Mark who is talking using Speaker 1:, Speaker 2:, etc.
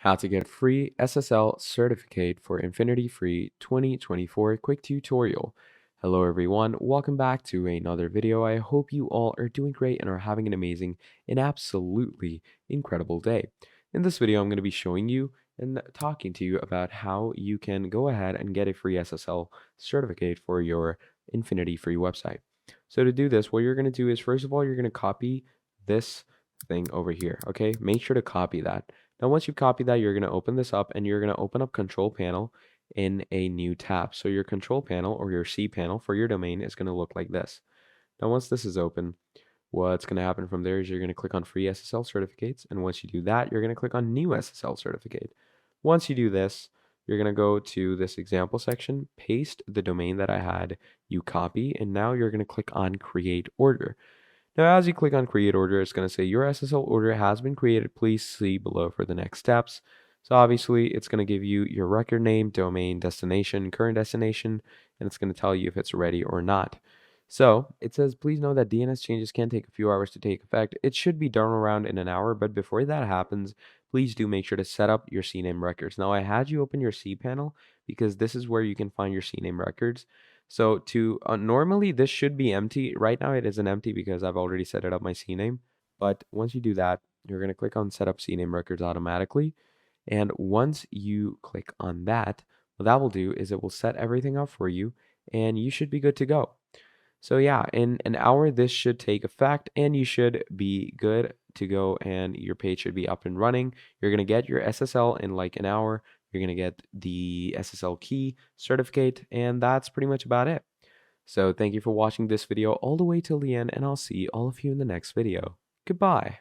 Speaker 1: How to get free SSL certificate for Infinityfree 2024 quick tutorial. Hello everyone, welcome back to another video. I hope you all are doing great and are having an amazing and absolutely incredible day. In this video, I'm going to be showing you and talking to you about how you can go ahead and get a free SSL certificate for your Infinityfree website. So to do this, what you're going to do is, first of all, you're going to copy this thing over here, okay? Make sure to copy that. Now, once you copy that, you're going to open this up and you're going to open up Control Panel in a new tab. So your Control Panel or your C panel for your domain is going to look like this. Now, once this is open, what's going to happen from there is you're going to click on Free SSL Certificates. And once you do that, you're going to click on New SSL Certificate. Once you do this, you're going to go to this example section, paste the domain that I had you copy, and now you're going to click on Create Order. Now, as you click on Create Order, it's going to say your SSL order has been created. Please see below for the next steps. So obviously, it's going to give you your record name, domain, destination, current destination, and it's going to tell you if it's ready or not. So it says, please know that DNS changes can take a few hours to take effect. It should be done around in an hour, but before that happens, please do make sure to set up your CNAME records. Now, I had you open your C panel because this is where you can find your CNAME records. So to normally this should be empty. Right now it isn't empty because I've already set it up my CNAME. But once you do that, you're going to click on Set Up CNAME Records automatically. And once you click on that, what that will do is it will set everything up for you and you should be good to go. So yeah, in an hour, this should take effect and you should be good to go and your page should be up and running. You're going to get your SSL in like an hour. You're going to get the SSL key certificate, and that's pretty much about it. So thank you for watching this video all the way till the end, and I'll see all of you in the next video. Goodbye.